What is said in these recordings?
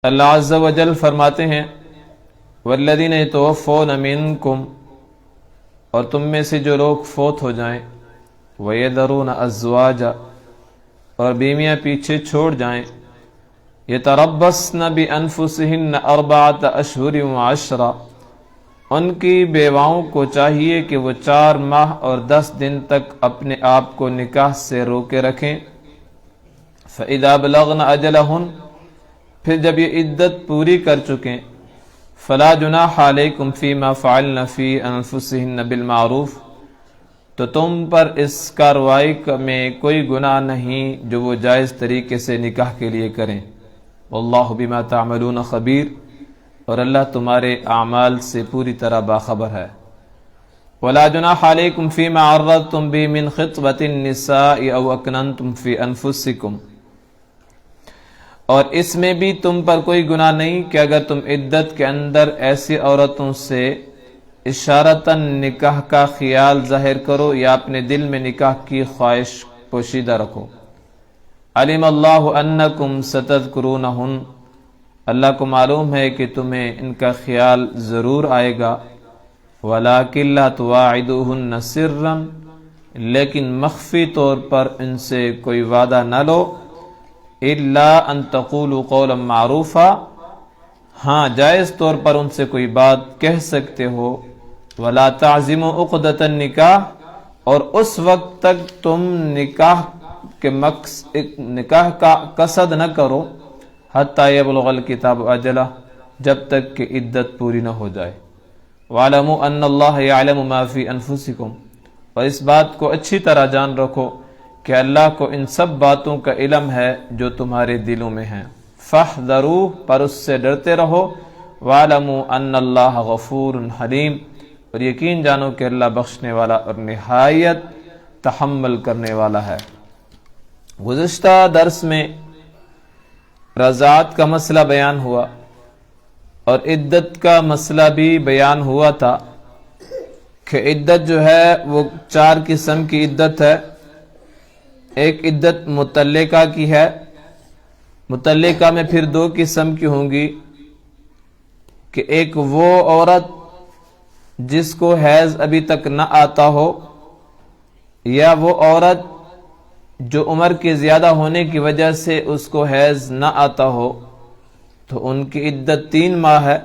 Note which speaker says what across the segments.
Speaker 1: اللہ عز و جل فرماتے ہیں والذین یتوفون منکم، اور تم میں سے جو لوگ فوت ہو جائیں، ویذرون ازواجا، اور بیویاں پیچھے چھوڑ جائیں، یتربصن بانفسہن اربعۃ اشہر وعشرا، ان کی بیواؤں کو چاہیے کہ وہ 4 ماہ اور 10 دن تک اپنے آپ کو نکاح سے روکے رکھیں۔ فَإِذَا بَلَغْنَ أَجَلَهُنَّ، پھر جب یہ عدت پوری کر چکیں، فَلَا جُنَاحَ عَلَيْكُمْ فِي مَا فَعَلْنَ فِي أَنفُسِهِنَّ بِالْمَعْرُوفِ، تو تم پر اس کارروائی میں کوئی گناہ نہیں جو وہ جائز طریقے سے نکاح کے لیے کریں۔ واللہ بما تعملون خبیر، اور اللہ تمہارے اعمال سے پوری طرح باخبر ہے۔ وَلَا جُنَاحَ عَلَيْكُمْ فِي مَا عَرَّضْتُمْ بِهِ مِنْ خِطْبَةِ النِّسَاءِ أَوْ أَكْنَنْتُمْ فِي أَنفُسِكُمْ، اور اس میں بھی تم پر کوئی گناہ نہیں کہ اگر تم عدت کے اندر ایسی عورتوں سے اشارتاً نکاح کا خیال ظاہر کرو یا اپنے دل میں نکاح کی خواہش پوشیدہ رکھو۔ علم اللہ انکم ستذکرونہن، اللہ کو معلوم ہے کہ تمہیں ان کا خیال ضرور آئے گا۔ ولیکن لا تواعدوہن سرا، لیکن مخفی طور پر ان سے کوئی وعدہ نہ لو۔ الا ان تقولوا قولا معروفا، ہاں جائز طور پر ان سے کوئی بات کہہ سکتے ہو۔ ولا تعزموا عقدۃ النکاح، اور اس وقت تک تم نکاح کا قصد نہ کرو حتی یبلغ الکتاب اجلہ، جب تک کہ عدت پوری نہ ہو جائے۔ وَاعْلَمُوا أَنَّ اللَّهَ يَعْلَمُ مَا فِي أَنفُسِكُمْ، اور اس بات کو اچھی طرح جان رکھو کہ اللہ کو ان سب باتوں کا علم ہے جو تمہارے دلوں میں ہیں۔ فَاحْذَرُوهُ، پر اس سے ڈرتے رہو۔ وَاعْلَمُوا أَنَّ اللَّهَ غَفُورٌ حَلِيمٌ، اور یقین جانو کہ اللہ بخشنے والا اور نہایت تحمل کرنے والا ہے۔ گزشتہ درس میں رضاعت کا مسئلہ بیان ہوا اور عدت کا مسئلہ بھی بیان ہوا تھا کہ عدت جو ہے وہ 4 قسم کی عدت ہے۔ ایک عدت مطلقہ کی ہے، مطلقہ میں پھر 2 قسم کی ہوں گی کہ ایک وہ عورت جس کو حیض ابھی تک نہ آتا ہو، یا وہ عورت جو عمر کے زیادہ ہونے کی وجہ سے اس کو حیض نہ آتا ہو، تو ان کی عدت 3 ماہ ہے۔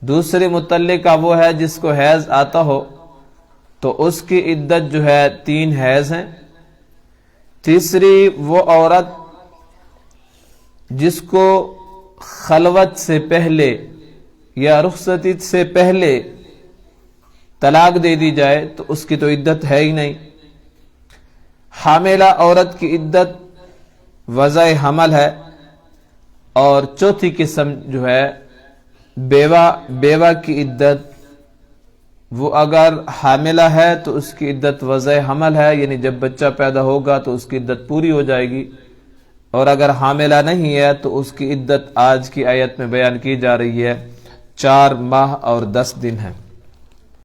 Speaker 1: دوسری مطلقہ وہ ہے جس کو حیض آتا ہو تو اس کی عدت جو ہے 3 حیض ہیں۔ تیسری وہ عورت جس کو خلوت سے پہلے یا رخصتی سے پہلے طلاق دے دی جائے تو اس کی تو عدت ہے ہی نہیں۔ حاملہ عورت کی عدت وضع حمل ہے، اور چوتھی قسم جو ہے بیوہ کی عدت، وہ اگر حاملہ ہے تو اس کی عدت وضع حمل ہے، یعنی جب بچہ پیدا ہوگا تو اس کی عدت پوری ہو جائے گی، اور اگر حاملہ نہیں ہے تو اس کی عدت آج کی آیت میں بیان کی جا رہی ہے 4 ماہ اور 10 دن ہے۔